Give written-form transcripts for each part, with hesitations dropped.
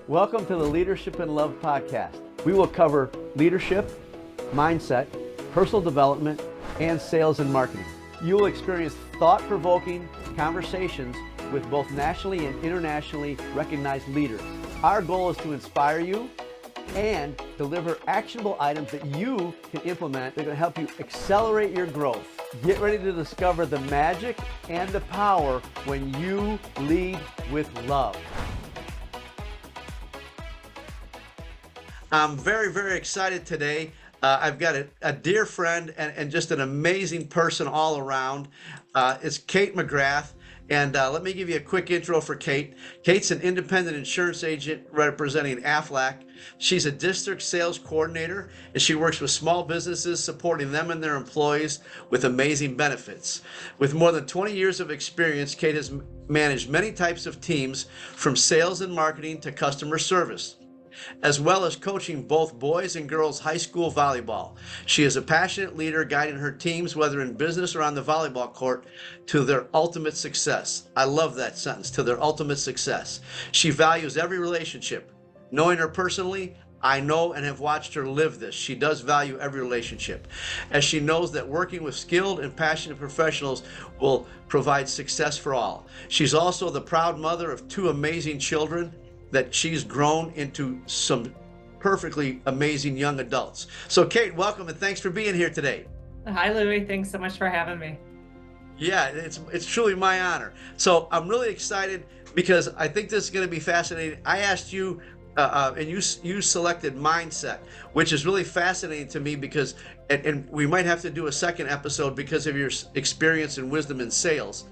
Welcome to the Leadership and Love podcast. We will cover leadership, mindset, personal development, and sales and marketing. You will experience thought-provoking conversations with both nationally and internationally recognized leaders. Our goal is to inspire you and deliver actionable items that you can implement that are going to help you accelerate your growth. Get ready to discover the magic and the power when you lead with love. I'm very, very excited today. I've got a dear friend and just an amazing person all around. It's Kate McGrath. And let me give you a quick intro for Kate. Kate's an independent insurance agent representing Aflac. She's a district sales coordinator, and she works with small businesses, supporting them and their employees with amazing benefits. With more than 20 years of experience, Kate has managed many types of teams, from sales and marketing to customer service, as well as coaching both boys and girls high school volleyball. She is a passionate leader, guiding her teams, whether in business or on the volleyball court, to their ultimate success. I love that sentence, to their ultimate success. She values every relationship. Knowing her personally, I know and have watched her live this. She does value every relationship, as she knows that working with skilled and passionate professionals will provide success for all. She's also the proud mother of two amazing children that she's grown into some perfectly amazing young adults. So Kate, welcome and thanks for being here today. Hi, Louie. Thanks so much for having me. Yeah, it's truly my honor. So I'm really excited because I think this is going to be fascinating. I asked you, and you selected mindset, which is really fascinating to me because, and we might have to do a second episode because of your experience and wisdom in sales.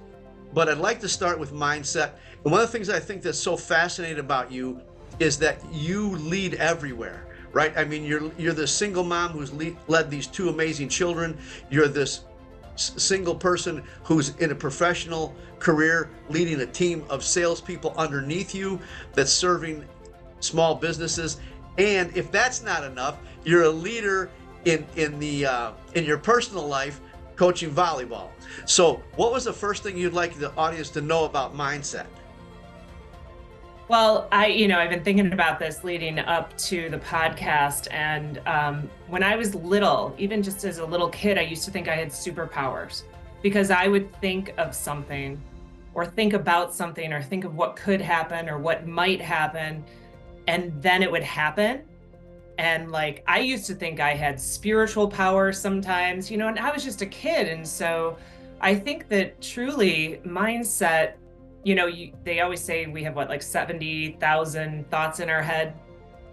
But I'd like to start with mindset. And one of the things I think that's so fascinating about you is that you lead everywhere, right? I mean, you're the single mom who's led these two amazing children. You're this single person who's in a professional career, leading a team of salespeople underneath you that's serving small businesses. And if that's not enough, you're a leader in your personal life, coaching volleyball. So what was the first thing you'd like the audience to know about mindset? Well, I've been thinking about this leading up to the podcast. And when I was little, even just as a little kid, I used to think I had superpowers because I would think of something or think about something or think of what could happen or what might happen. And then it would happen. And I used to think I had spiritual power sometimes, and I was just a kid. And so I think that truly mindset, they always say we have 70,000 thoughts in our head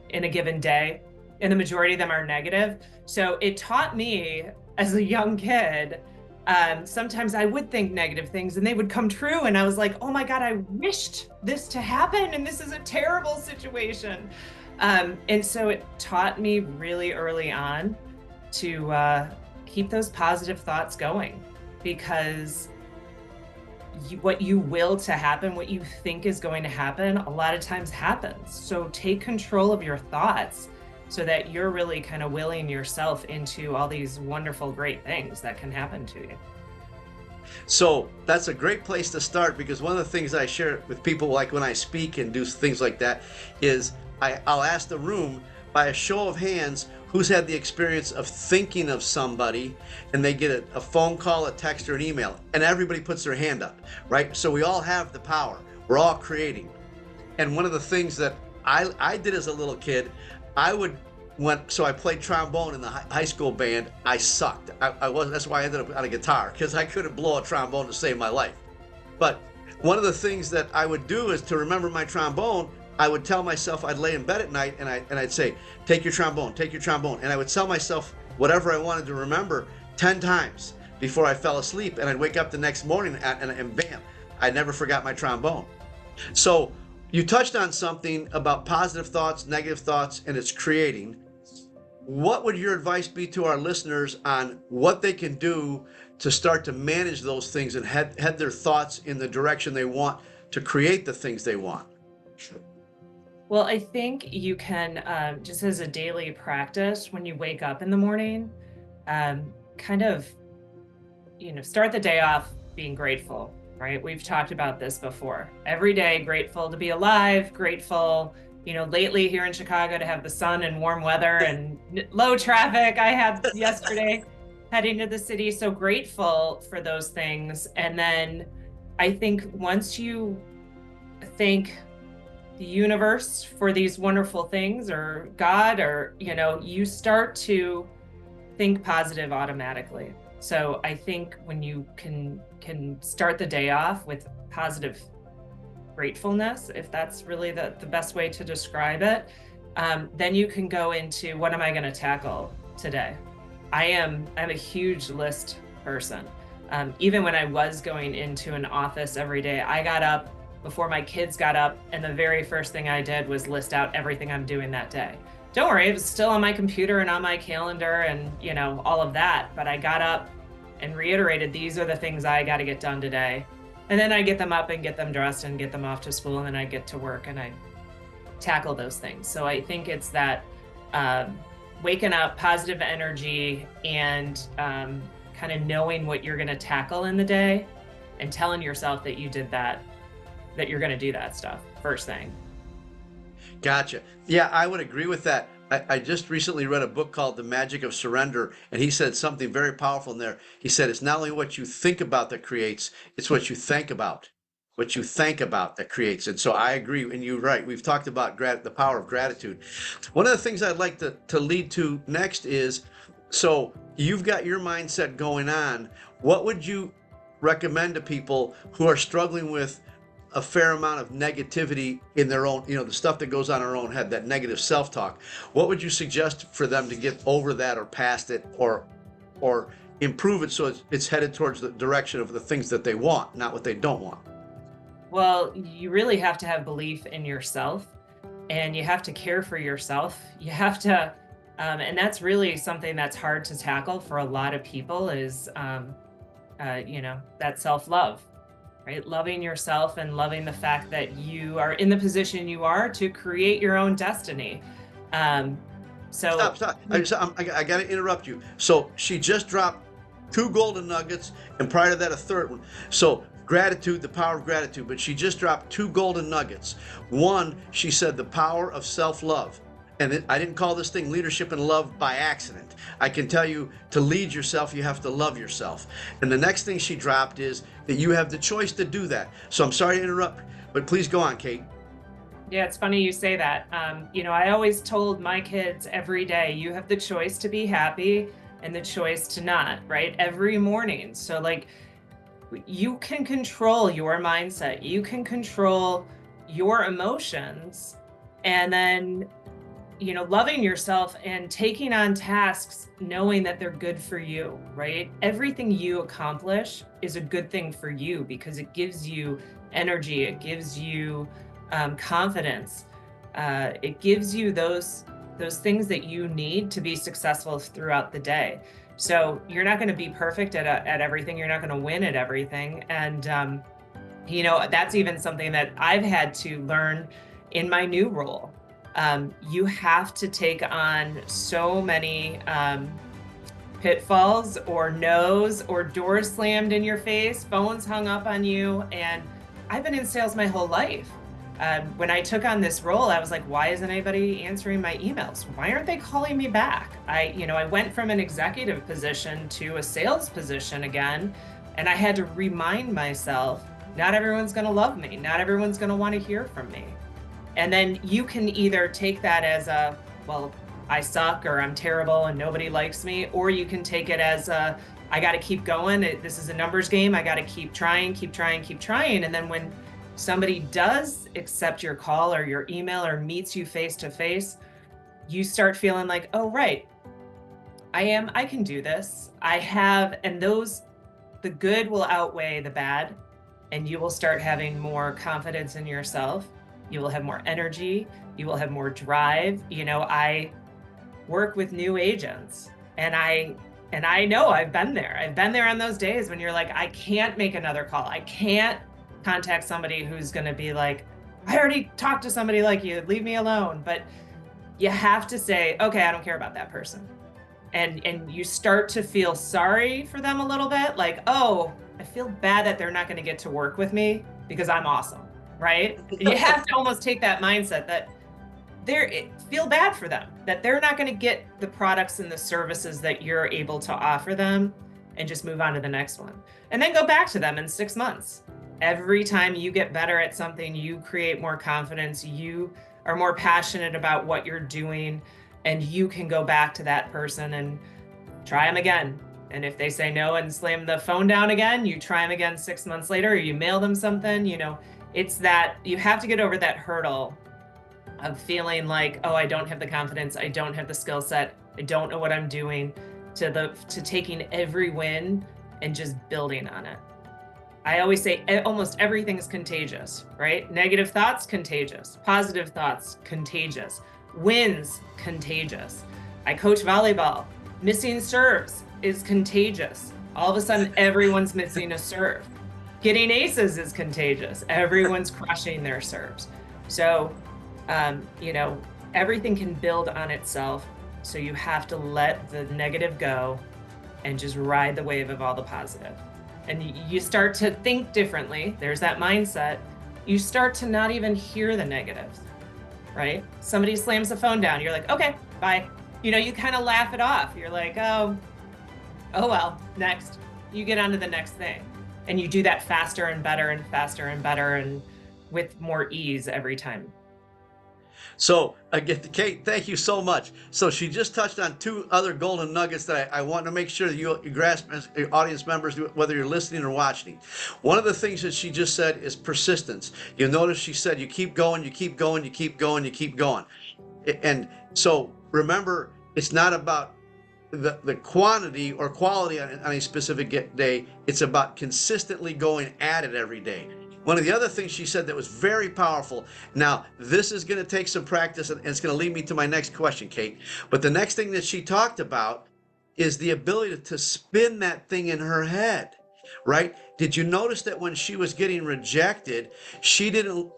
in a given day, and the majority of them are negative. So it taught me as a young kid, sometimes I would think negative things and they would come true. And I was like, oh my God, I wished this to happen. And this is a terrible situation. And so it taught me really early on to keep those positive thoughts going, because what you will to happen, what you think is going to happen, a lot of times happens. So take control of your thoughts so that you're really kind of willing yourself into all these wonderful, great things that can happen to you. So that's a great place to start, because one of the things I share with people, like when I speak and do things like that, is I'll ask the room by a show of hands who's had the experience of thinking of somebody and they get a phone call, a text, or an email, and everybody puts their hand up, right? So we all have the power. We're all creating. And one of the things that I did as a little kid, so I played trombone in the high school band. I sucked. That's why I ended up on a guitar, because I couldn't blow a trombone to save my life. But one of the things that I would do is, to remember my trombone, I would tell myself, I'd lay in bed at night and I'd say, take your trombone, take your trombone. And I would tell myself whatever I wanted to remember 10 times before I fell asleep. And I'd wake up the next morning and bam, I never forgot my trombone. So you touched on something about positive thoughts, negative thoughts, and it's creating. What would your advice be to our listeners on what they can do to start to manage those things and head their thoughts in the direction they want to create the things they want? Well, I think you can, just as a daily practice, when you wake up in the morning, kind of, start the day off being grateful, right? We've talked about this before. Every day, grateful to be alive, grateful lately here in Chicago, to have the sun and warm weather and low traffic I had yesterday heading to the city. So grateful for those things. And then I think once you thank the universe for these wonderful things, or God, or, you start to think positive automatically. So I think when you can start the day off with positive gratefulness, if that's really the best way to describe it, then you can go into, what am I going to tackle today? I'm a huge list person. Even when I was going into an office every day, I got up before my kids got up, and the very first thing I did was list out everything I'm doing that day. Don't worry, it was still on my computer and on my calendar and, all of that. But I got up and reiterated, these are the things I got to get done today. And then I get them up and get them dressed and get them off to school. And then I get to work and I tackle those things. So I think it's that waking up, positive energy, and kind of knowing what you're going to tackle in the day and telling yourself that you did that you're going to do that stuff first thing. Gotcha. Yeah, I would agree with that. I just recently read a book called The Magic of Surrender, and he said something very powerful in there. He said, it's not only what you think about that creates, it's what you think about. What you think about that creates. And so I agree, and you're right. We've talked about the power of gratitude. One of the things I'd like to lead to next is, so you've got your mindset going on. What would you recommend to people who are struggling with a fair amount of negativity in their own, the stuff that goes on in our own head, that negative self-talk? What would you suggest for them to get over that, or past it, or improve it so it's headed towards the direction of the things that they want, not what they don't want? Well, you really have to have belief in yourself, and you have to care for yourself. You have to, and that's really something that's hard to tackle for a lot of people, is, that self-love. Right? Loving yourself and loving the fact that you are in the position you are to create your own destiny. Stop. I got to interrupt you. So she just dropped 2 golden nuggets, and prior to that, a third one. So gratitude, the power of gratitude, but she just dropped 2 golden nuggets. One, she said the power of self-love. And I didn't call this thing leadership and love by accident. I can tell you, to lead yourself, you have to love yourself. And the next thing she dropped is that you have the choice to do that. So I'm sorry to interrupt, but please go on, Kate. Yeah, it's funny you say that. I always told my kids every day, you have the choice to be happy and the choice to not, right? Every morning. So you can control your mindset. You can control your emotions. And then loving yourself and taking on tasks, knowing that they're good for you, right? Everything you accomplish is a good thing for you because it gives you energy. It gives you confidence. It gives you those things that you need to be successful throughout the day. So you're not going to be perfect at everything. You're not going to win at everything. And, that's even something that I've had to learn in my new role. You have to take on so many pitfalls, or no's, or doors slammed in your face, phones hung up on you. And I've been in sales my whole life. When I took on this role, I was like, why isn't anybody answering my emails? Why aren't they calling me back? I went from an executive position to a sales position again, and I had to remind myself, not everyone's going to love me. Not everyone's going to want to hear from me. And then you can either take that as I suck, or I'm terrible and nobody likes me, or you can take it as I got to keep going. This is a numbers game. I got to keep trying. And then when somebody does accept your call or your email or meets you face to face, you start feeling like, oh, right, I can do this. And the good will outweigh the bad, and you will start having more confidence in yourself. You will have more energy. You will have more drive. I work with new agents, and I know I've been there. I've been there on those days when you're like, I can't make another call. I can't contact somebody who's going to be like, I already talked to somebody like you. Leave me alone. But you have to say, okay, I don't care about that person. And you start to feel sorry for them a little bit. Like, oh, I feel bad that they're not going to get to work with me because I'm awesome. Right? You have to almost take that mindset that feel bad for them that they're not going to get the products and the services that you're able to offer them, and just move on to the next one. And then go back to them in 6 months. Every time you get better at something, you create more confidence, you are more passionate about what you're doing, and you can go back to that person and try them again. And if they say no and slam the phone down again, you try them again 6 months later, or you mail them something. It's that you have to get over that hurdle of feeling like, oh, I don't have the confidence, I don't have the skill set, I don't know what I'm doing, to taking every win and just building on it. I always say almost everything's contagious, right? Negative thoughts, contagious. Positive thoughts, contagious. Wins, contagious. I coach volleyball. Missing serves is contagious. All of a sudden, everyone's missing a serve. Getting aces is contagious. Everyone's crushing their serves. So, everything can build on itself. So you have to let the negative go and just ride the wave of all the positive. And you start to think differently. There's that mindset. You start to not even hear the negatives, right? Somebody slams the phone down. You're like, okay, bye. You kind of laugh it off. You're like, oh well, next. You get on to the next thing. And you do that faster and better and faster and better and with more ease every time. So again, Kate, thank you so much. So she just touched on 2 other golden nuggets that I want to make sure that you grasp as audience members, whether you're listening or watching. One of the things that she just said is persistence. You'll notice she said you keep going, you keep going, you keep going, you keep going. And so remember, it's not about the quantity or quality on a specific day. It's about consistently going at it every day. One of the other things she said that was very powerful. Now, this is going to take some practice, and it's going to lead me to my next question, Kate. But the next thing that she talked about is the ability to spin that thing in her head, right? Did you notice that when she was getting rejected, she didn't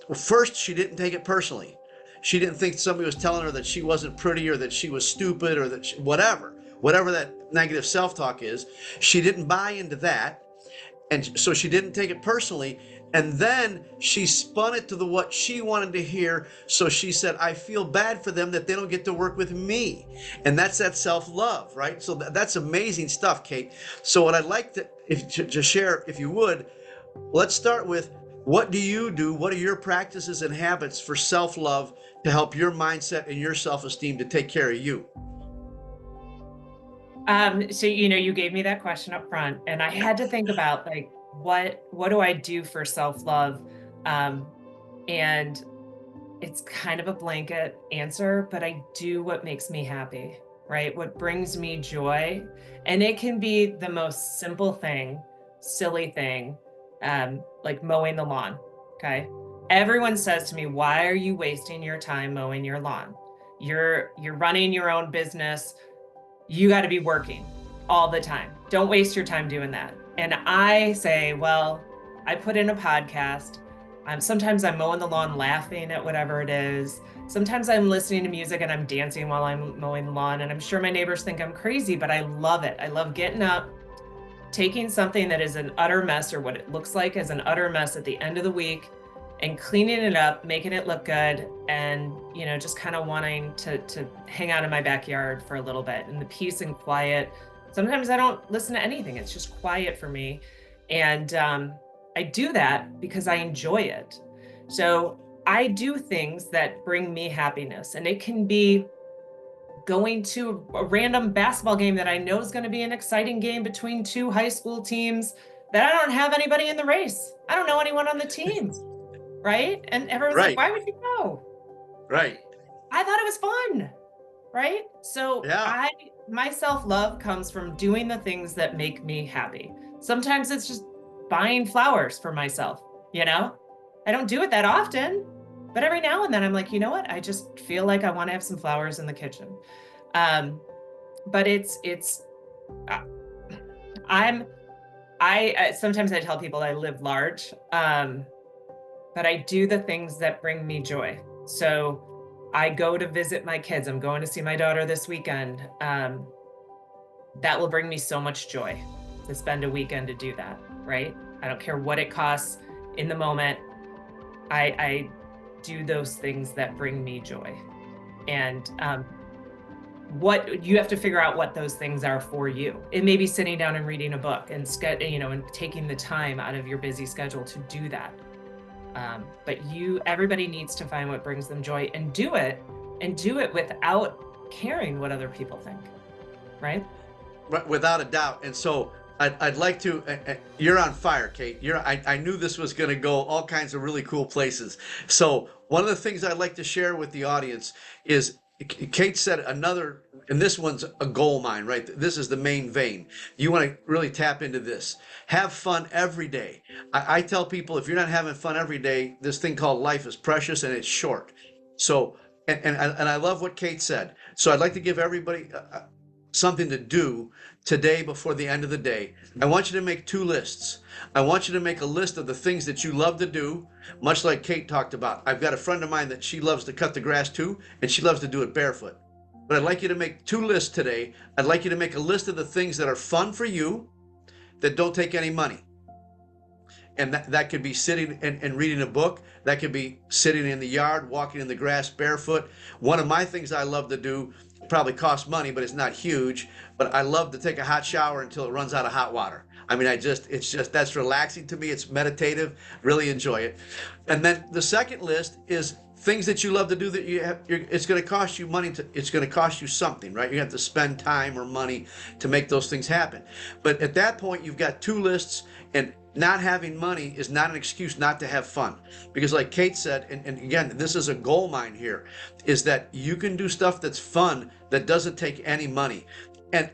take it personally. She didn't think somebody was telling her that she wasn't pretty or that she was stupid or that whatever that negative self-talk is. She didn't buy into that. And so she didn't take it personally. And then she spun it to what she wanted to hear. So she said, I feel bad for them that they don't get to work with me. And that's that self-love, right? So that's amazing stuff, Kate. So what I'd like to share, if you would, let's start with, what do you do? What are your practices and habits for self-love to help your mindset and your self-esteem to take care of you? So, you gave me that question up front, and I had to think about, like, what do I do for self-love? And it's kind of a blanket answer, but I do what makes me happy, right? What brings me joy. And it can be the most simple thing, silly thing, like mowing the lawn. Okay. Everyone says to me, why are you wasting your time mowing your lawn? You're running your own business. You got to be working all the time. Don't waste your time doing that. And I say, well, I put in a podcast. Sometimes I'm mowing the lawn laughing at whatever it is. Sometimes I'm listening to music and I'm dancing while I'm mowing the lawn. And I'm sure my neighbors think I'm crazy, but I love it. I love getting up, taking something that is an utter mess, or what it looks like as an utter mess at the end of the week, and cleaning it up, making it look good, and just kind of wanting to hang out in my backyard for a little bit in the peace and quiet. Sometimes I don't listen to anything. It's just quiet for me. And I do that because I enjoy it. So I do things that bring me happiness, and it can be going to a random basketball game that I know is going to be an exciting game between 2 high school teams that I don't have anybody in the race. I don't know anyone on the team. Right? And everyone's like, why would you go? Right. I thought it was fun. Right? So yeah. My self-love comes from doing the things that make me happy. Sometimes it's just buying flowers for myself. I don't do it that often, but every now and then I'm like, you know what? I just feel like I want to have some flowers in the kitchen. But I sometimes I tell people I live large. But I do the things that bring me joy. So I go to visit my kids. I'm going to see my daughter this weekend. That will bring me so much joy to spend a weekend to do that, right? I don't care what it costs in the moment. I do those things that bring me joy. And what you have to figure out what those things are for you. It may be sitting down and reading a book and and taking the time out of your busy schedule to do that. But everybody needs to find what brings them joy and do it without caring what other people think, right? Without a doubt. And so I'd like to, you're on fire, Kate. I knew this was going to go all kinds of really cool places. So one of the things I'd like to share with the audience is Kate said another, and this one's a gold mine, right? This is the main vein. You want to really tap into this. Have fun every day. I tell people, if you're not having fun every day, this thing called life is precious and it's short. So, and I love what Kate said. So I'd like to give everybody something to do today before the end of the day. I want you to make 2 lists. I want you to make a list of the things that you love to do, much like Kate talked about. I've got a friend of mine that she loves to cut the grass too, and she loves to do it barefoot. But I'd like you to make 2 lists today. I'd like you to make a list of the things that are fun for you that don't take any money. And that could be sitting and reading a book. That could be sitting in the yard, walking in the grass barefoot. One of my things I love to do probably costs money, but it's not huge. But I love to take a hot shower until it runs out of hot water. I mean, that's relaxing to me. It's meditative. Really enjoy it. And then the second list is things that you love to do that it's going to cost you money it's going to cost you something, right? You have to spend time or money to make those things happen. But at that point, you've got 2 lists, and not having money is not an excuse not to have fun. Because like Kate said, and again, this is a gold mine here, is that you can do stuff that's fun that doesn't take any money. And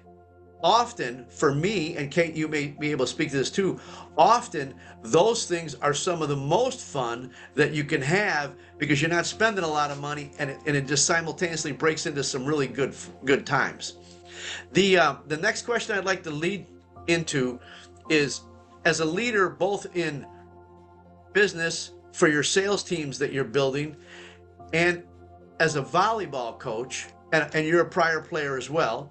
often, for me, and Kate, you may be able to speak to this too, often those things are some of the most fun that you can have because you're not spending a lot of money, and it just simultaneously breaks into some really good times. The next question I'd like to lead into is, as a leader, both in business for your sales teams that you're building, and as a volleyball coach, and you're a prior player as well,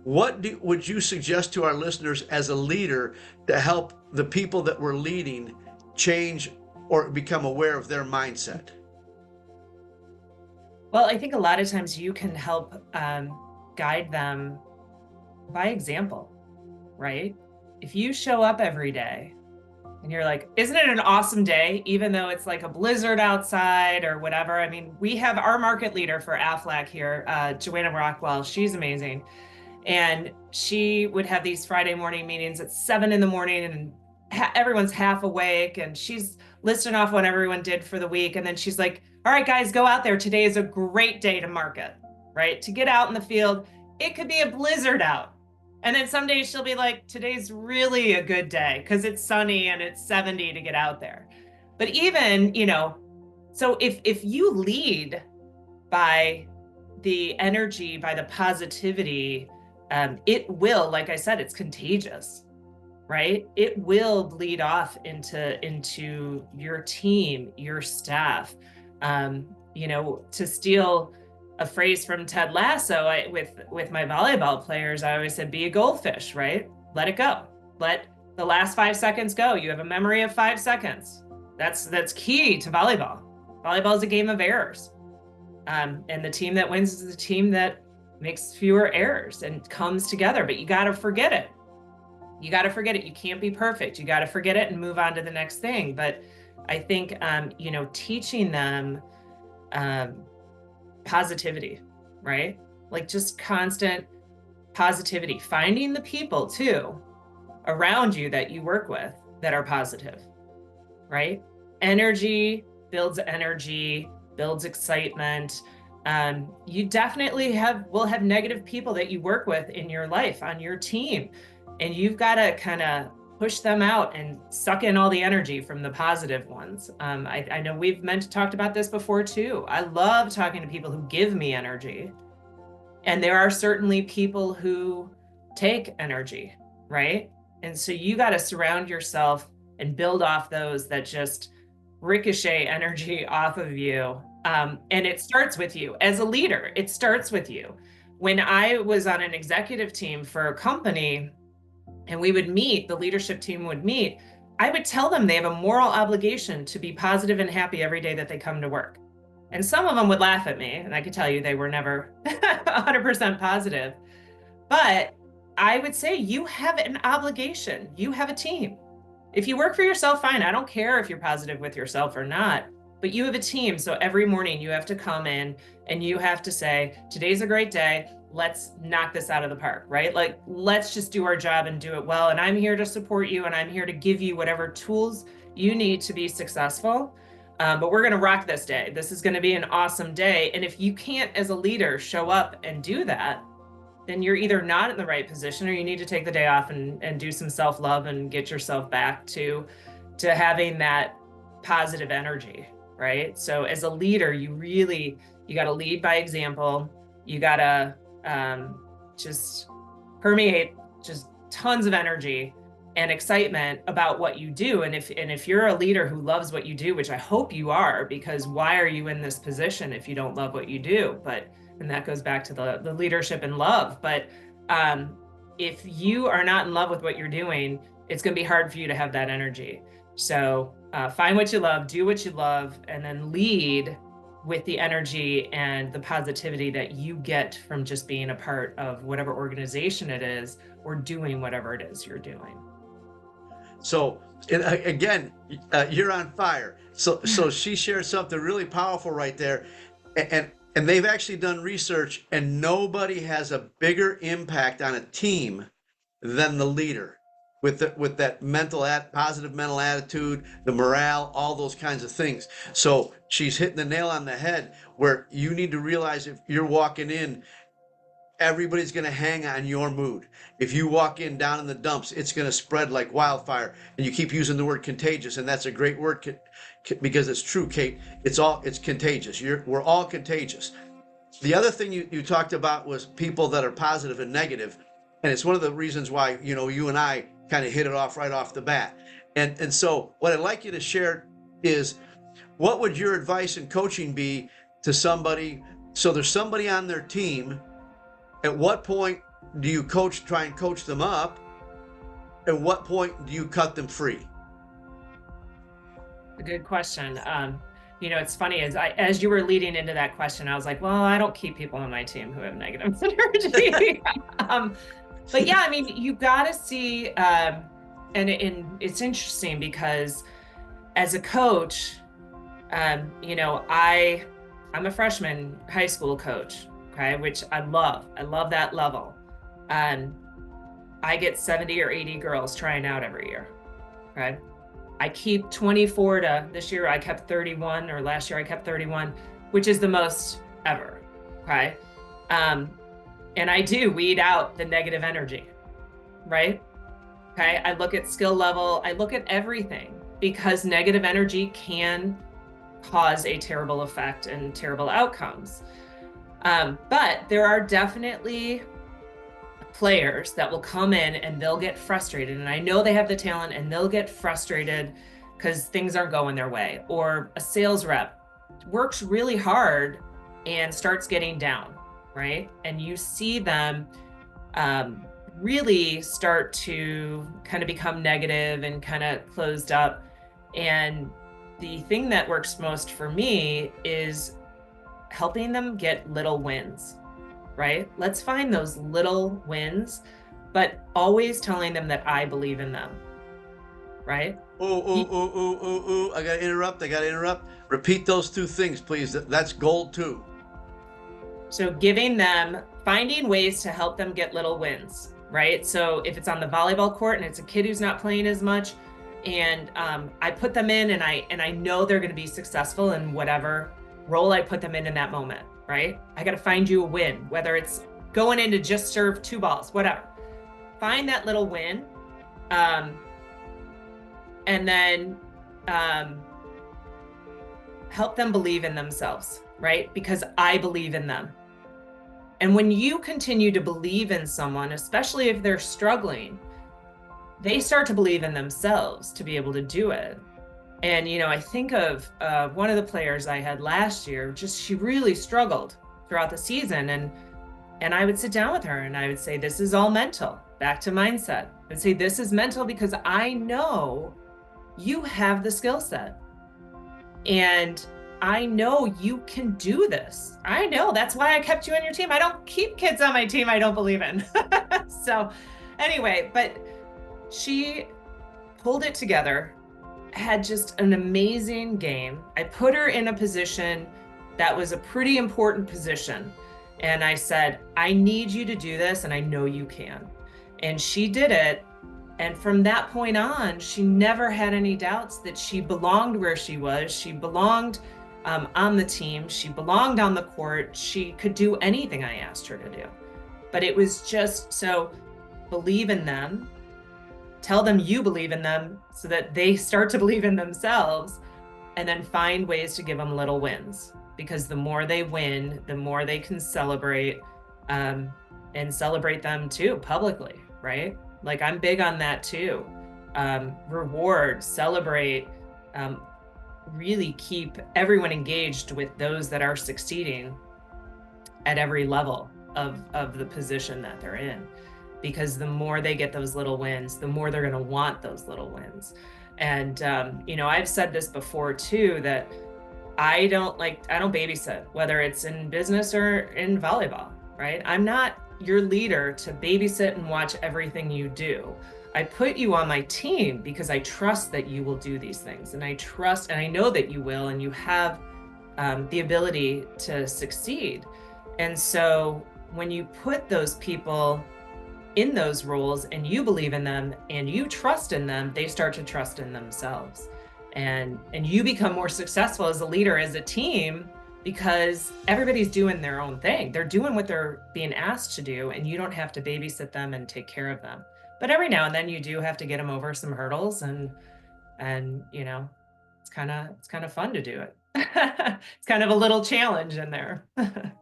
what would you suggest to our listeners as a leader to help the people that we're leading change or become aware of their mindset? Well, I think a lot of times you can help guide them by example, right? If you show up every day and you're like, isn't it an awesome day, even though it's like a blizzard outside or whatever? I mean, we have our market leader for Aflac here, Joanna Rockwell. She's amazing. And she would have these Friday morning meetings at 7 a.m, and everyone's half awake, and she's listing off what everyone did for the week. And then she's like, all right, guys, go out there. Today is a great day to market, right? To get out in the field. It could be a blizzard out. And then some days she'll be like, today's really a good day because it's sunny and it's 70 to get out there. But even, so if you lead by the energy, by the positivity, it will, like I said, it's contagious, right? It will bleed off into your team, your staff. To steal a phrase from Ted Lasso, with my volleyball players, I always said, be a goldfish, right? Let it go. Let the last 5 seconds go. You have a memory of 5 seconds. That's key to volleyball. Volleyball is a game of errors. And the team that wins is the team that makes fewer errors and comes together, but you got to forget it. You got to forget it. You can't be perfect. You got to forget it and move on to the next thing. But I think, teaching them positivity, right? Like just constant positivity, finding the people too around you that you work with that are positive, right? Energy builds excitement. You definitely will have negative people that you work with in your life, on your team, and you've got to kind of push them out and suck in all the energy from the positive ones. I know we've talked about this before too. I love talking to people who give me energy, and there are certainly people who take energy, right? And so you got to surround yourself and build off those that just ricochet energy off of you. And it starts with you as a leader. It starts with you. When I was on an executive team for a company and we would meet, the leadership team would meet, I would tell them they have a moral obligation to be positive and happy every day that they come to work. And some of them would laugh at me, and I could tell you they were never 100% positive. But I would say you have an obligation. You have a team. If you work for yourself, fine. I don't care if you're positive with yourself or not, but you have a team. So every morning you have to come in and you have to say, today's a great day. Let's knock this out of the park, right? Like, let's just do our job and do it well. And I'm here to support you, and I'm here to give you whatever tools you need to be successful. But we're going to rock this day. This is going to be an awesome day. And if you can't, as a leader, show up and do that, then you're either not in the right position, or you need to take the day off and do some self-love and get yourself back to having that positive energy, right? So as a leader, you got to lead by example. You got to just permeate just tons of energy and excitement about what you do. And if you're a leader who loves what you do, which I hope you are, because why are you in this position if you don't love what you do? And that goes back to the leadership and love. But if you are not in love with what you're doing, it's going to be hard for you to have that energy. So find what you love, do what you love, and then lead with the energy and the positivity that you get from just being a part of whatever organization it is, or doing whatever it is you're doing. So again, you're on fire. So she shared something really powerful right there, and they've actually done research, and nobody has a bigger impact on a team than the leader, with that positive mental attitude, the morale, all those kinds of things. So she's hitting the nail on the head, where you need to realize if you're walking in, everybody's going to hang on your mood. If you walk in down in the dumps, it's going to spread like wildfire. And you keep using the word contagious, and that's a great word because it's true, Kate. It's contagious. We're all contagious. The other thing you talked about was people that are positive and negative, and it's one of the reasons why you and I kind of hit it off right off the bat. And so what I'd like you to share is, what would your advice and coaching be to somebody? So there's somebody on their team. At what point do you try and coach them up? At what point do you cut them free? A good question. It's funny, as you were leading into that question, I was like, well, I don't keep people on my team who have negative energy. But yeah, I mean, you got to see, and it's interesting because as a coach, I'm a freshman high school coach. Okay, which I love that level. I get 70 or 80 girls trying out every year. Okay, I keep 24 this year I kept 31, or last year I kept 31, which is the most ever. Okay, and I do weed out the negative energy, right? Okay, I look at skill level, I look at everything, because negative energy can cause a terrible effect and terrible outcomes. But there are definitely players that will come in and they'll get frustrated. And I know they have the talent, and they'll get frustrated because things aren't going their way. Or a sales rep works really hard and starts getting down, right? And you see them really start to kind of become negative and kind of closed up. And the thing that works most for me is helping them get little wins, right? Let's find those little wins, but always telling them that I believe in them, right? I gotta interrupt. Repeat those two things, please. That's gold too. So finding ways to help them get little wins, right? So if it's on the volleyball court and it's a kid who's not playing as much, and I put them in, and I know they're going to be successful in whatever role I put them in that moment, right? I got to find you a win, whether it's going in to just serve 2 balls, whatever. Find that little win, and then help them believe in themselves, right? Because I believe in them. And when you continue to believe in someone, especially if they're struggling, they start to believe in themselves to be able to do it. And, I think of one of the players I had last year, she really struggled throughout the season. And I would sit down with her and I would say, this is all mental, back to mindset. I'd say, this is mental because I know you have the skill set. And I know you can do this. I know, that's why I kept you on your team. I don't keep kids on my team I don't believe in. So anyway, but she pulled it together, had just an amazing game. I put her in a position that was a pretty important position. And I said, I need you to do this, and I know you can. And she did it. And from that point on, she never had any doubts that she belonged where she was. She belonged on the team. She belonged on the court. She could do anything I asked her to do. But it was just, so believe in them. Tell them you believe in them so that they start to believe in themselves, and then find ways to give them little wins. Because the more they win, the more they can celebrate, and celebrate them too publicly, right? Like, I'm big on that too. Reward, celebrate, really keep everyone engaged with those that are succeeding at every level of the position that they're in. Because the more they get those little wins, the more they're going to want those little wins. And, I've said this before too, that I don't babysit, whether it's in business or in volleyball, right? I'm not your leader to babysit and watch everything you do. I put you on my team because I trust that you will do these things, and I trust, and I know that you will, and you have the ability to succeed. And so when you put those people in those roles and you believe in them and you trust in them, they start to trust in themselves. And you become more successful as a leader, as a team, because everybody's doing their own thing. They're doing what they're being asked to do, and you don't have to babysit them and take care of them. But every now and then you do have to get them over some hurdles, and it's kind of fun to do it. It's kind of a little challenge in there.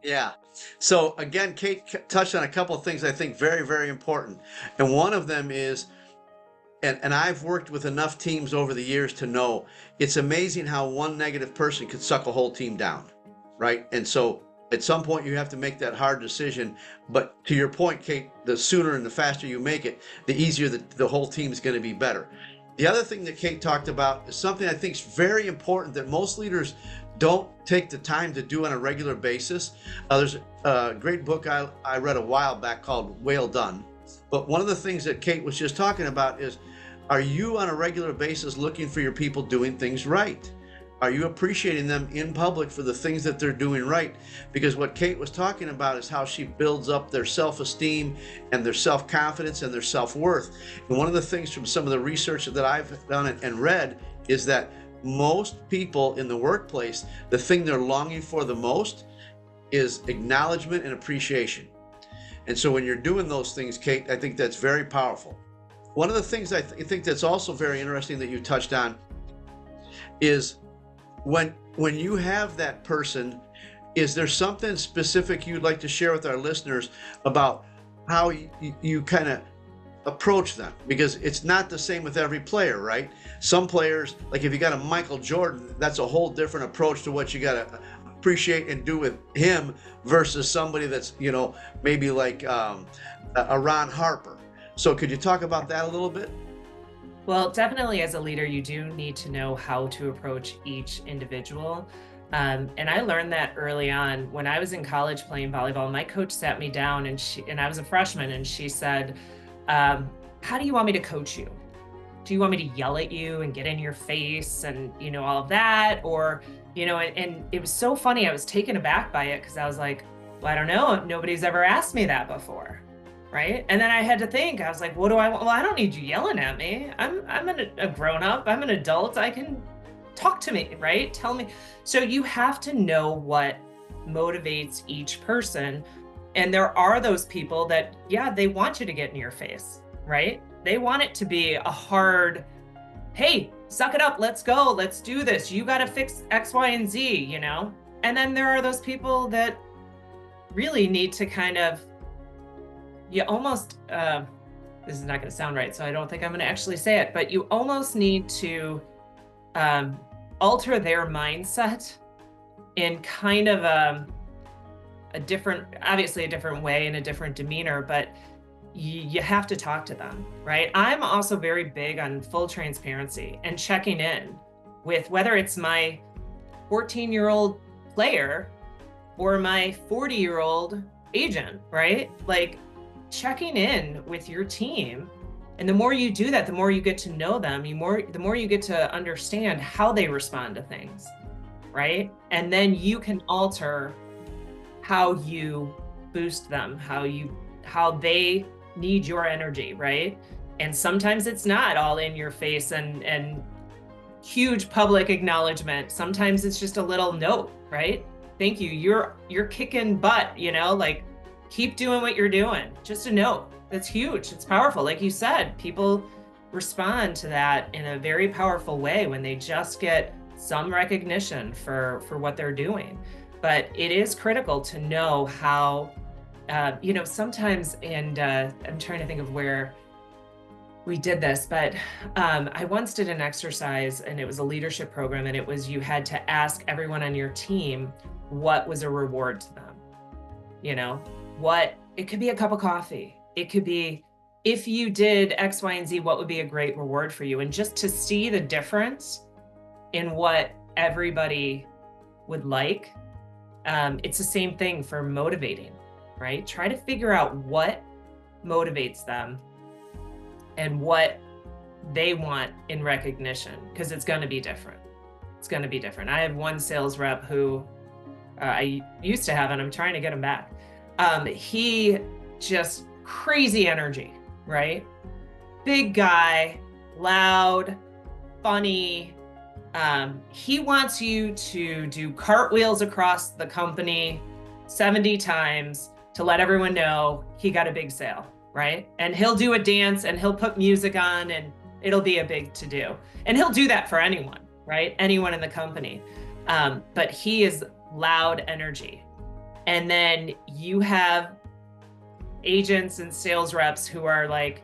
Yeah. So again, Kate touched on a couple of things I think very, very important. And one of them is, and I've worked with enough teams over the years to know, it's amazing how one negative person could suck a whole team down, right? And so at some point you have to make that hard decision. But to your point, Kate, the sooner and the faster you make it, the easier the whole team is going to be better. The other thing that Kate talked about is something I think is very important that most leaders don't take the time to do on a regular basis. There's a great book I read a while back called Well Done. But one of the things that Kate was just talking about is, are you on a regular basis looking for your people doing things right? Are you appreciating them in public for the things that they're doing right? Because what Kate was talking about is how she builds up their self-esteem and their self-confidence and their self-worth. And one of the things from some of the research that I've done and read is that most people in the workplace, the thing they're longing for the most is acknowledgement and appreciation. And so when you're doing those things, Kate, I think that's very powerful. One of the things I think that's also very interesting that you touched on is when you have that person, is there something specific you'd like to share with our listeners about how you kind of approach them? Because it's not the same with every player, right? Some players, like if you got a Michael Jordan, that's a whole different approach to what you got to appreciate and do with him versus somebody that's, maybe like a Ron Harper. So could you talk about that a little bit? Well, definitely as a leader, you do need to know how to approach each individual. And I learned that early on when I was in college playing volleyball. My coach sat me down and I was a freshman, and she said, how do you want me to coach you? Do you want me to yell at you and get in your face and, all of that? Or, and it was so funny. I was taken aback by it because I was like, well, I don't know. Nobody's ever asked me that before. Right. And then I had to think, I was like, what do I want? Well, I don't need you yelling at me. I'm a grown up. I'm an adult. I can talk to me. Right. Tell me. So you have to know what motivates each person. And there are those people that, yeah, they want you to get in your face. Right. They want it to be a hard, hey, suck it up. Let's go. Let's do this. You got to fix X, Y, and Z, And then there are those people that really need to kind of, you almost, this is not going to sound right, so I don't think I'm going to actually say it, but you almost need to alter their mindset in kind of a different, obviously a different way and a different demeanor, but you have to talk to them, right? I'm also very big on full transparency and checking in with whether it's my 14-year-old player or my 40-year-old agent, right? Like checking in with your team. And the more you do that, the more you get to know them, the more you get to understand how they respond to things, right? And then you can alter how you boost them, how they need your energy, right? And sometimes it's not all in your face and huge public acknowledgement. Sometimes it's just a little note, right? Thank you. You're kicking butt, like keep doing what you're doing. Just a note. That's huge. It's powerful. Like you said, people respond to that in a very powerful way when they just get some recognition for what they're doing. But it is critical to know how, sometimes, and I'm trying to think of where we did this, but I once did an exercise, and it was a leadership program, and it was you had to ask everyone on your team what was a reward to them. It could be a cup of coffee. It could be, if you did X, Y, and Z, what would be a great reward for you? And just to see the difference in what everybody would like. It's the same thing for motivating, right? Try to figure out what motivates them and what they want in recognition, because it's going to be different. It's going to be different. I have one sales rep who I used to have, and I'm trying to get him back. He just crazy energy, right? Big guy, loud, funny. He wants you to do cartwheels across the company 70 times to let everyone know he got a big sale, right? And he'll do a dance and he'll put music on and it'll be a big to-do. And he'll do that for anyone, right? Anyone in the company. But he is loud energy. And then you have agents and sales reps who are like,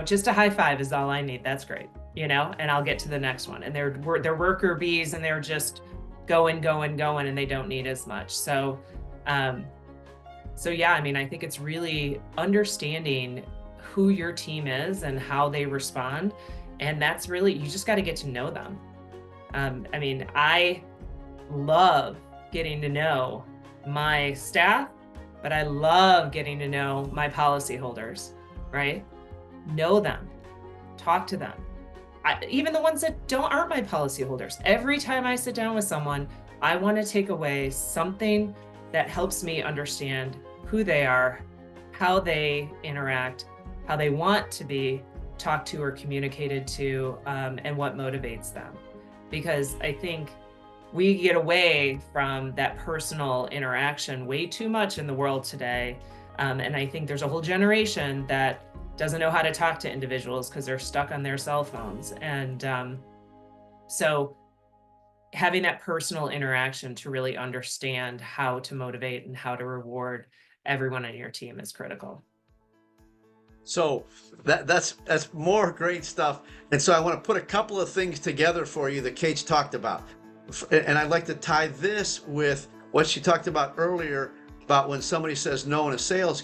just a high five is all I need. That's great. And I'll get to the next one. And they're worker bees and they're just going, and they don't need as much. So yeah, I think it's really understanding who your team is and how they respond. And that's really, you just got to get to know them. I love getting to know my staff, but I love getting to know my policyholders, right? Know them, talk to them. Even the ones that aren't my policyholders. Every time I sit down with someone, I want to take away something that helps me understand who they are, how they interact, how they want to be talked to or communicated to, and what motivates them. Because I think we get away from that personal interaction way too much in the world today. And I think there's a whole generation that doesn't know how to talk to individuals because they're stuck on their cell phones. And so having that personal interaction to really understand how to motivate and how to reward everyone on your team is critical. So that's more great stuff. And so I want to put a couple of things together for you that Kate's talked about. And I'd like to tie this with what she talked about earlier about when somebody says no in a sales,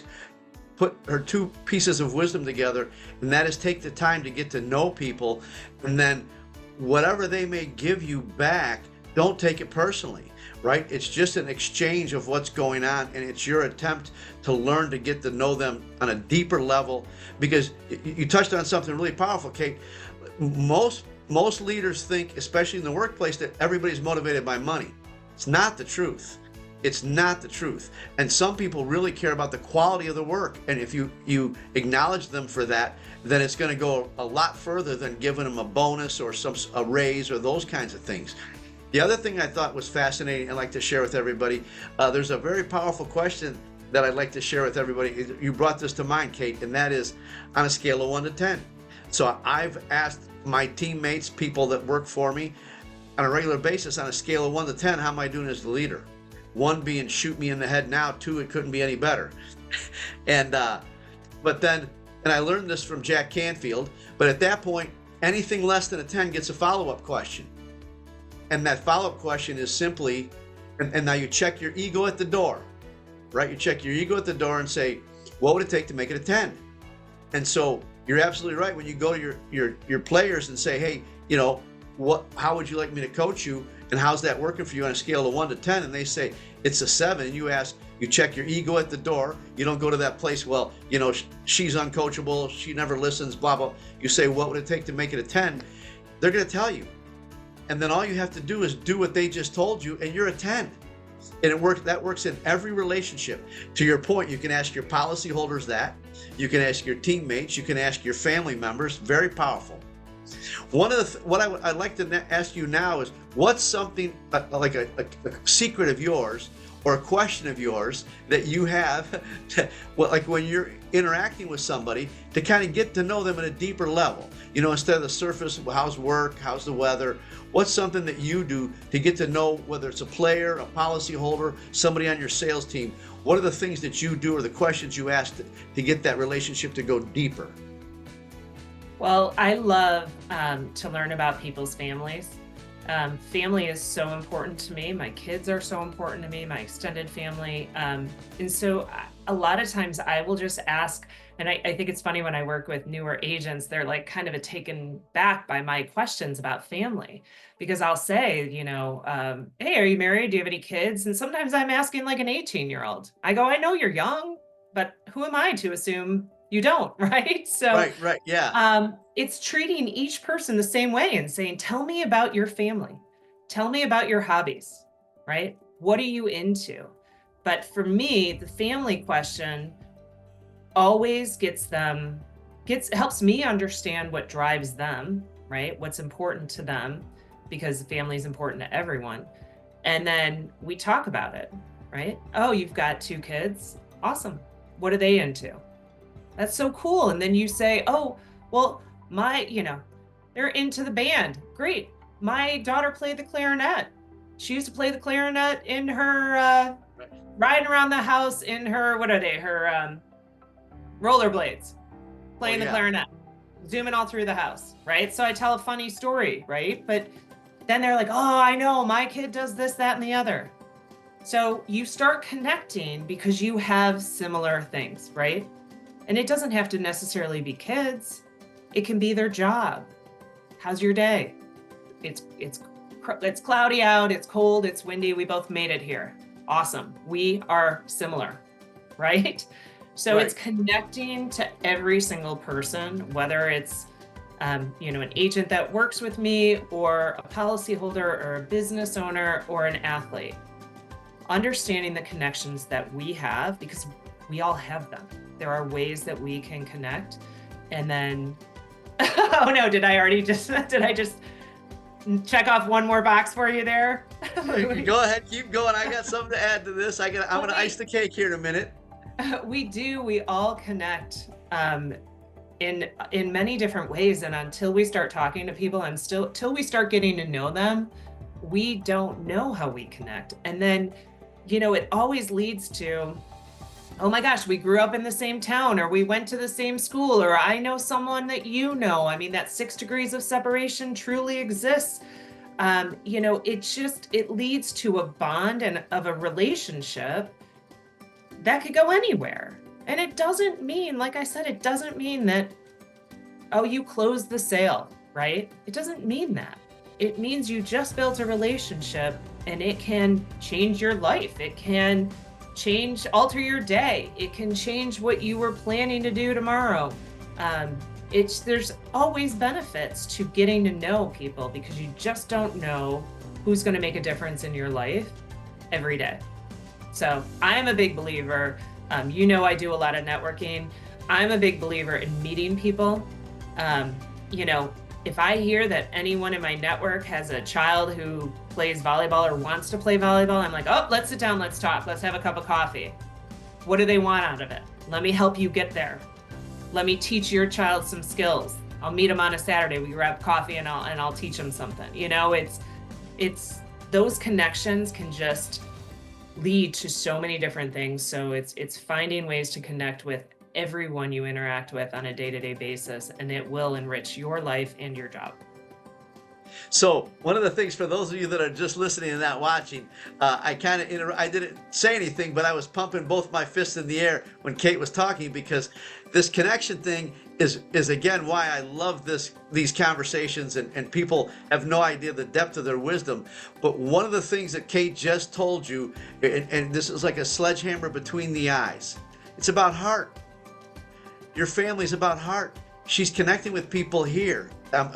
put her two pieces of wisdom together, and that is take the time to get to know people, and then whatever they may give you back, don't take it personally, right? It's just an exchange of what's going on, and it's your attempt to learn to get to know them on a deeper level, because you touched on something really powerful, Kate. Most leaders think, especially in the workplace, that everybody's motivated by money. It's not the truth. It's not the truth. And some people really care about the quality of the work. And if you acknowledge them for that, then it's going to go a lot further than giving them a bonus or a raise or those kinds of things. The other thing I thought was fascinating I'd like to share with everybody, there's a very powerful question that I'd like to share with everybody. You brought this to mind, Kate, and that is on a scale of 1 to 10. So I've asked my teammates, people that work for me, on a regular basis, on a scale of 1 to 10, how am I doing as the leader? 1 being shoot me in the head now, 2, it couldn't be any better. And I learned this from Jack Canfield, but at that point, anything less than a 10 gets a follow-up question. And that follow-up question is simply, and now you check your ego at the door, right? You check your ego at the door and say, what would it take to make it a 10? And so you're absolutely right. When you go to your players and say, hey, how would you like me to coach you? And how's that working for you on a scale of 1 to 10? And they say it's a 7. And you check your ego at the door. You don't go to that place, well, she's uncoachable, she never listens, blah, blah. You say, what would it take to make it a 10? They're going to tell you. And then all you have to do is do what they just told you, and you're a 10. And that works in every relationship. To your point, you can ask your policyholders that. You can ask your teammates. You can ask your family members. Very powerful. What I'd like to ask you now is, what's something like a secret of yours or a question of yours that you have, like when you're interacting with somebody, to kind of get to know them at a deeper level? Instead of the surface, how's work, how's the weather? What's something that you do to get to know, whether it's a player, a policyholder, somebody on your sales team? What are the things that you do or the questions you ask to get that relationship to go deeper? Well, I love to learn about people's families. Family is so important to me. My kids are so important to me, my extended family. And so a lot of times I will just ask, and I think it's funny when I work with newer agents, they're like kind of taken back by my questions about family, because I'll say, hey, are you married? Do you have any kids? And sometimes I'm asking like an 18-year-old. I go, I know you're young, but who am I to assume you don't, right? So right, yeah. It's treating each person the same way and saying, tell me about your family. Tell me about your hobbies, right? What are you into? But for me, the family question always helps me understand what drives them, right? What's important to them, because family is important to everyone. And then we talk about it, right? Oh, you've got 2 kids. Awesome. What are they into? That's so cool. And then you say, oh, well, they're into the band. Great. My daughter played the clarinet. She used to play the clarinet in her, riding around the house in her, what are they? Her rollerblades, playing the clarinet, zooming all through the house, right? So I tell a funny story, right? But then they're like, oh, I know, my kid does this, that, and the other. So you start connecting because you have similar things, right? And it doesn't have to necessarily be kids. It can be their job. How's your day? It's cloudy out, it's cold, it's windy, we both made it here. Awesome. We are similar, right? So It's connecting to every single person, whether it's an agent that works with me, or a policyholder, or a business owner, or an athlete. Understanding the connections that we have, because we all have them. There are ways that we can connect. And then, oh no, did I just check off one more box for you there? Go ahead, keep going. I got something to add to this. I'm going to ice the cake here in a minute. We all connect in many different ways. And until we start talking to people till we start getting to know them, we don't know how we connect. And then, it always leads to, oh my gosh, we grew up in the same town, or we went to the same school, or I know someone that I mean, that 6 degrees of separation truly exists. It leads to a bond and of a relationship that could go anywhere. And it doesn't mean, like I said, it doesn't mean that, oh, you closed the sale, right? It doesn't mean that. It means you just built a relationship, and it can change your life. It can alter your day. It can change what you were planning to do tomorrow. There's always benefits to getting to know people, because you just don't know who's going to make a difference in your life every day. So I'm a big believer. I do a lot of networking. I'm a big believer in meeting people. If I hear that anyone in my network has a child who plays volleyball or wants to play volleyball, I'm like, oh, let's sit down, let's talk, let's have a cup of coffee. What do they want out of it? Let me help you get there. Let me teach your child some skills. I'll meet them on a Saturday. We grab coffee and I'll teach them something. It's those connections can just lead to so many different things. So it's finding ways to connect with everyone you interact with on a day-to-day basis, and it will enrich your life and your job. So one of the things for those of you that are just listening and not watching, I didn't say anything, but I was pumping both my fists in the air when Kate was talking, because this connection thing is again why I love these conversations, and people have no idea the depth of their wisdom. But one of the things that Kate just told you, and this is like a sledgehammer between the eyes, it's about heart. Your family's about heart. She's connecting with people here.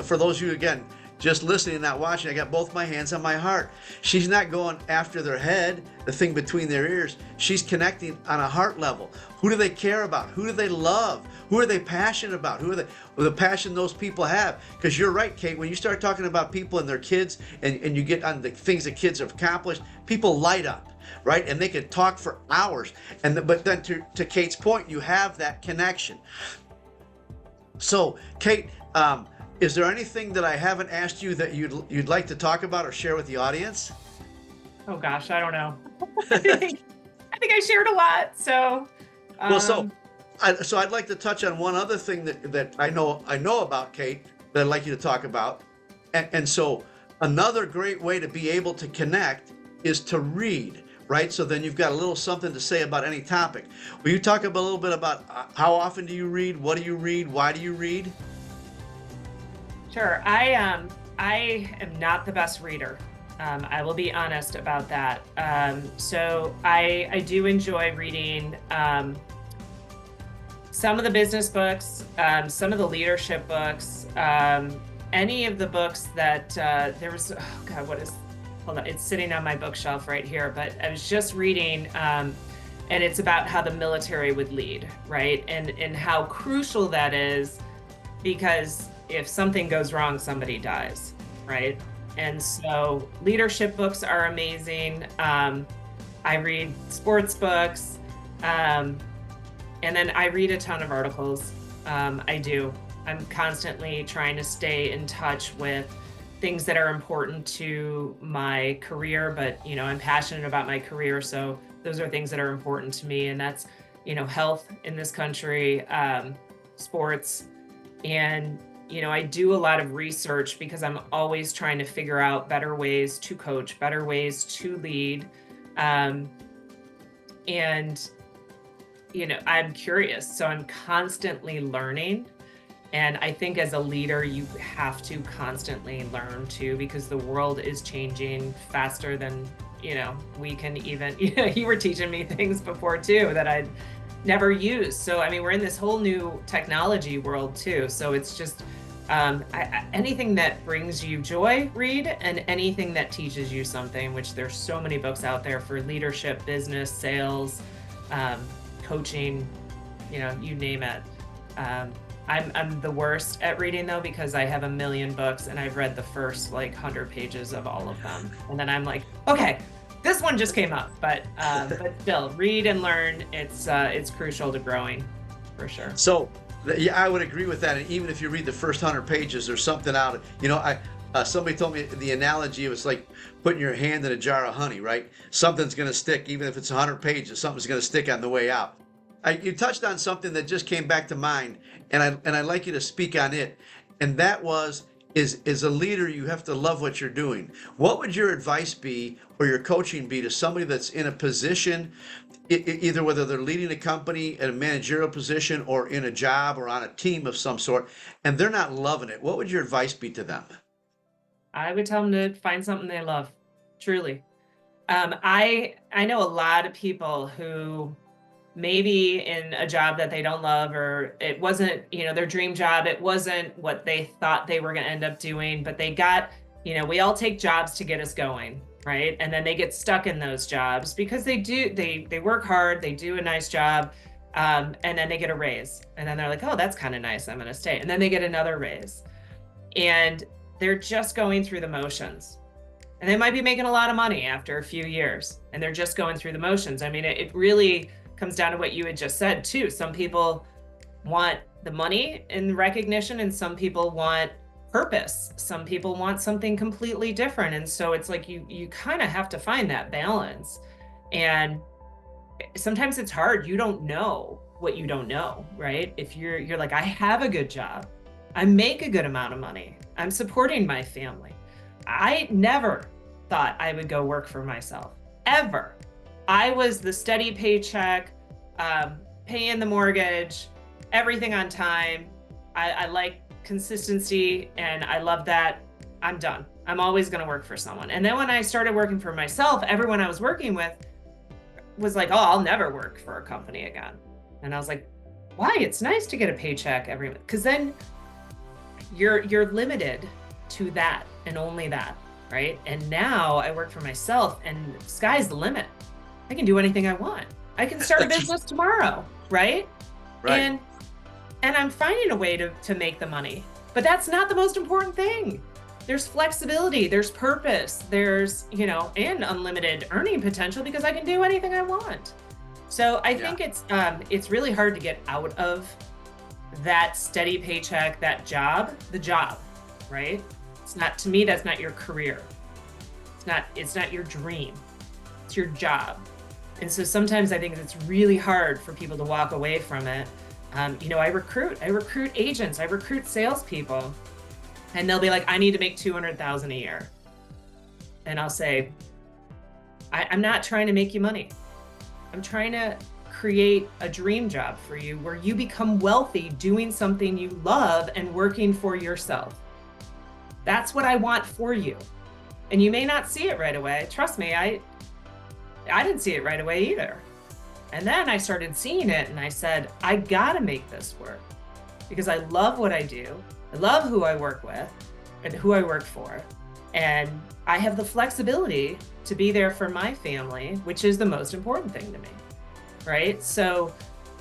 For those of you, again, just listening and not watching, I got both my hands on my heart. She's not going after their head, the thing between their ears. She's connecting on a heart level. Who do they care about? Who do they love? Who are they passionate about? Who are the passion those people have? Because you're right, Kate, when you start talking about people and their kids, and you get on the things that kids have accomplished, people light up, right? And they can talk for hours. But then to Kate's point, you have that connection. So, Kate, is there anything that I haven't asked you that you'd like to talk about or share with the audience? Oh gosh, I don't know. I think I shared a lot. So, so I'd like to touch on one other thing that I know about Kate that I'd like you to talk about. And so another great way to be able to connect is to read, right? So then you've got a little something to say about any topic. Will you talk a little bit about how often do you read? What do you read? Why do you read? Sure. I am not the best reader. I will be honest about that. So I do enjoy reading some of the business books, some of the leadership books, any of the books that there was. Oh God, hold on, it's sitting on my bookshelf right here. But I was just reading, and it's about how the military would lead, right? And how crucial that is, because if something goes wrong, somebody dies, right? And so leadership books are amazing. I read sports books, and then I read a ton of articles. I do. I'm constantly trying to stay in touch with things that are important to my career, but I'm passionate about my career, so those are things that are important to me, and that's health in this country, sports, and I do a lot of research because I'm always trying to figure out better ways to coach, better ways to lead. And, I'm curious. So I'm constantly learning. And I think as a leader, you have to constantly learn too, because the world is changing faster than, we can even, you were teaching me things before too that I'd never used. So, we're in this whole new technology world too. So it's just anything that brings you joy, read, and anything that teaches you something, which there's so many books out there for leadership, business, sales, coaching, you name it. I'm the worst at reading though, because I have a million books and I've read the first 100 pages of all of them. And then I'm like, okay, this one just came up, but still, read and learn. It's crucial to growing, for sure. So, yeah, I would agree with that. And even if you read the first 100 pages, there's something out. Somebody told me the analogy was like putting your hand in a jar of honey, right? Something's going to stick, even if it's 100 pages. Something's going to stick on the way out. You touched on something that just came back to mind, and I'd like you to speak on it. And that was, as a leader, you have to love what you're doing. What would your advice be, or your coaching be, to somebody that's in a position, either whether they're leading a company at a managerial position or in a job or on a team of some sort, and they're not loving it? What would your advice be to them? I would tell them to find something they love, truly. I know a lot of people who maybe in a job that they don't love, or it wasn't, their dream job, it wasn't what they thought they were going to end up doing, but they got, we all take jobs to get us going, right? And then they get stuck in those jobs because they work hard, they do a nice job, and then they get a raise. And then they're like, oh, that's kind of nice, I'm going to stay. And then they get another raise. And they're just going through the motions. And they might be making a lot of money after a few years, and they're just going through the motions. It really comes down to what you had just said too. Some people want the money and recognition, and some people want purpose. Some people want something completely different. And so it's like you kind of have to find that balance. And sometimes it's hard. You don't know what you don't know, right? If you're like, I have a good job, I make a good amount of money, I'm supporting my family, I never thought I would go work for myself, ever. I was the steady paycheck, paying the mortgage, everything on time. I like consistency, and I love that. I'm done. I'm always going to work for someone. And then when I started working for myself, everyone I was working with was like, oh, I'll never work for a company again. And I was like, why? It's nice to get a paycheck every month, because then you're limited to that and only that, right? And now I work for myself, and sky's the limit. I can do anything I want. I can start a business tomorrow, right? Right. And I'm finding a way to make the money. But that's not the most important thing. There's flexibility, there's purpose, there's, and unlimited earning potential, because I can do anything I want. So I think it's really hard to get out of that steady paycheck, the job, right? It's not, to me, that's not your career. It's not your dream. It's your job. And so sometimes I think it's really hard for people to walk away from it. I recruit agents, I recruit salespeople, and they'll be like, I need to make $200,000 a year. And I'll say, I'm not trying to make you money. I'm trying to create a dream job for you where you become wealthy doing something you love and working for yourself. That's what I want for you. And you may not see it right away. Trust me, I didn't see it right away either. And then I started seeing it, and I said, I gotta make this work, because I love what I do. I love who I work with and who I work for. And I have the flexibility to be there for my family, which is the most important thing to me, right? So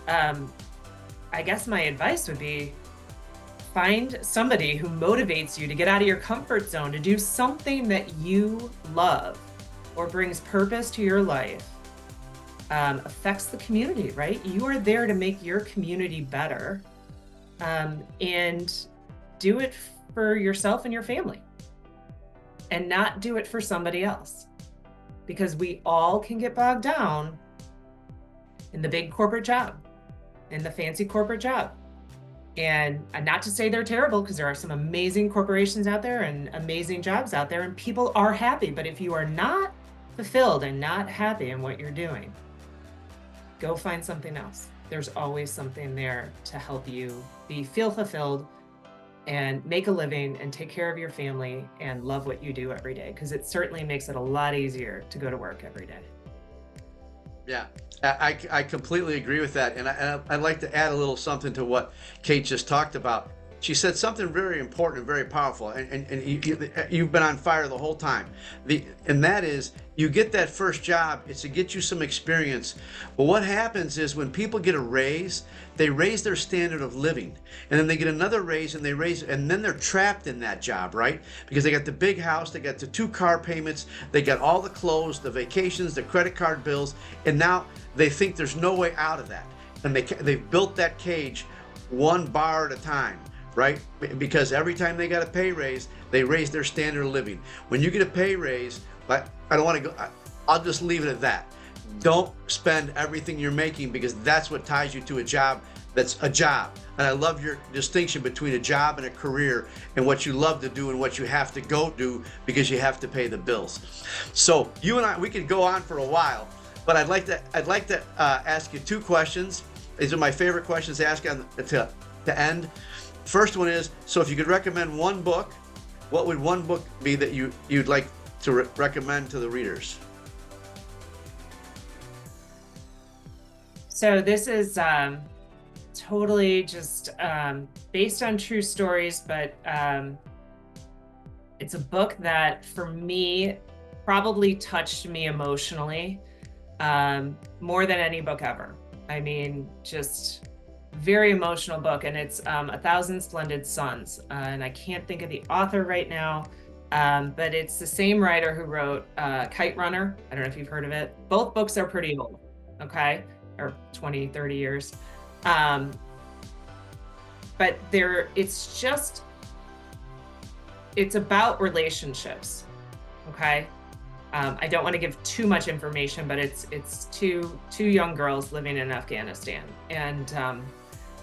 I guess my advice would be, find somebody who motivates you to get out of your comfort zone, to do something that you love or brings purpose to your life, affects the community, right? You are there to make your community better, and do it for yourself and your family, and not do it for somebody else, because we all can get bogged down in the big corporate job, in the fancy corporate job. And not to say they're terrible, because there are some amazing corporations out there and amazing jobs out there, and people are happy. But if you are not fulfilled and not happy in what you're doing, go find something else. There's always something there to help you feel fulfilled and make a living and take care of your family and love what you do every day, because it certainly makes it a lot easier to go to work every day. Yeah, I completely agree with that. And I'd like to add a little something to what Kate just talked about. She said something very important and very powerful, and you've been on fire the whole time. And that is, you get that first job, it's to get you some experience. But what happens is, when people get a raise, they raise their standard of living, and then they get another raise, and and then they're trapped in that job, right? Because they got the big house, they got the 2 car payments, they got all the clothes, the vacations, the credit card bills, and now they think there's no way out of that. And they've built that cage one bar at a time, right? Because every time they got a pay raise, they raise their standard of living. When you get a pay raise, but I don't want to go, I'll just leave it at that. Don't spend everything you're making, because that's what ties you to a job that's a job. And I love your distinction between a job and a career, and what you love to do and what you have to go do because you have to pay the bills. So you and I, we could go on for a while, but I'd like to ask you 2 questions. These are my favorite questions to ask to end. First one is, so if you could recommend one book, what would one book be that you'd like to recommend to the readers? So this is totally just based on true stories, but it's a book that, for me, probably touched me emotionally more than any book ever. I mean, just very emotional book, and it's 1,000 Splendid Suns, and I can't think of the author right now, but it's the same writer who wrote Kite Runner. I don't know if you've heard of it. Both books are pretty old, okay, or 20, 30 years. But it's about relationships, okay? I don't want to give too much information, but it's two young girls living in Afghanistan, and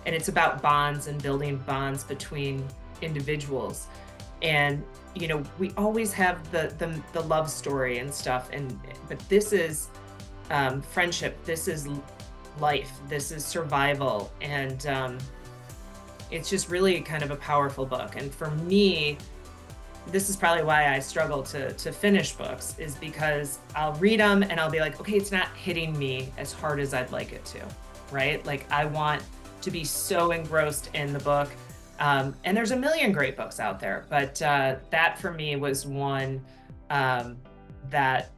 it's about bonds and building bonds between individuals. And we always have the love story and stuff, but this is friendship, this is life, this is survival, and it's just really kind of a powerful book. And for me, this is probably why I struggle to finish books, is because I'll read them and I'll be like, okay, it's not hitting me as hard as I'd like it to, right? Like, I want to be so engrossed in the book. And there's a million great books out there, but that for me was one that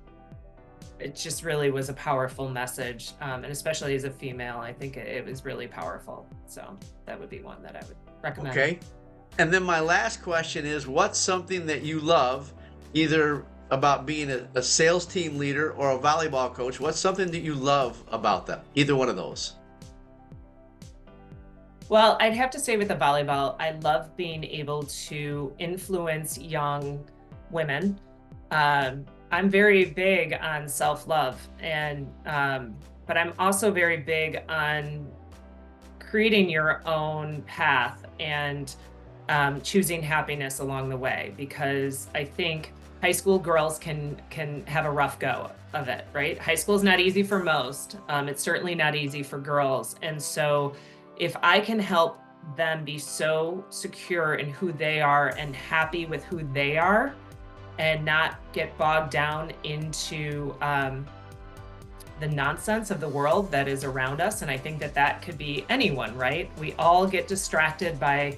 it just really was a powerful message. And especially as a female, I think it was really powerful. So that would be one that I would recommend. Okay. And then my last question is, what's something that you love, either about being a sales team leader or a volleyball coach? What's something that you love about them? Either one of those. Well, I'd have to say with the volleyball, I love being able to influence young women. I'm very big on self-love, but I'm also very big on creating your own path and choosing happiness along the way, because I think high school girls can have a rough go of it, right? High school is not easy for most. It's certainly not easy for girls. And so if I can help them be so secure in who they are and happy with who they are, and not get bogged down into the nonsense of the world that is around us. And I think that could be anyone, right? We all get distracted by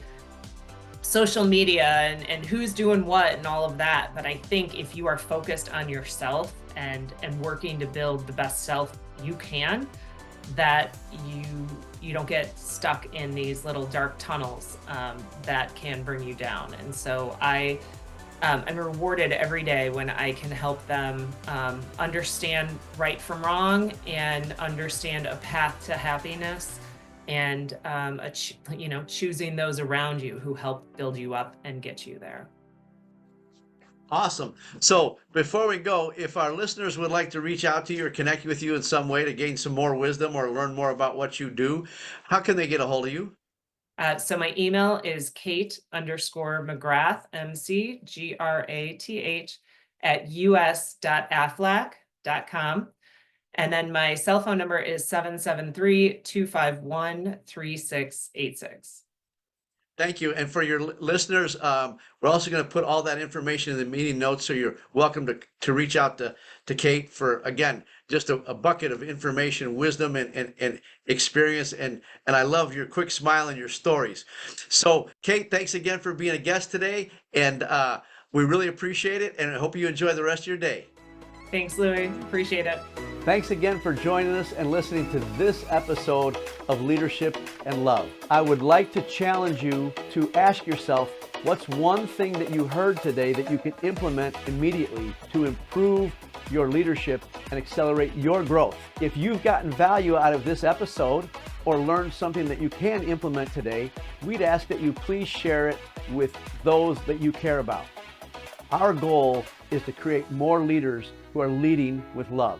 social media and who's doing what and all of that. But I think if you are focused on yourself and working to build the best self you can, that you don't get stuck in these little dark tunnels that can bring you down. And so I'm rewarded every day when I can help them understand right from wrong and understand a path to happiness, and choosing those around you who help build you up and get you there. Awesome. So before we go, if our listeners would like to reach out to you or connect with you in some way to gain some more wisdom or learn more about what you do, how can they get a hold of you? So my email is Kate_McGrath, MCGRATH @us.aflac.com. And then my cell phone number is 773-251-3686. Thank you. And for your listeners, we're also going to put all that information in the meeting notes, so you're welcome to reach out to Kate for, again, just a bucket of information, wisdom, and experience. And I love your quick smile and your stories. So, Kate, thanks again for being a guest today. And we really appreciate it. And I hope you enjoy the rest of your day. Thanks, Louie. Appreciate it. Thanks again for joining us and listening to this episode of Leadership and Love. I would like to challenge you to ask yourself, what's one thing that you heard today that you can implement immediately to improve your leadership and accelerate your growth? If you've gotten value out of this episode or learned something that you can implement today, we'd ask that you please share it with those that you care about. Our goal is to create more leaders who are leading with love.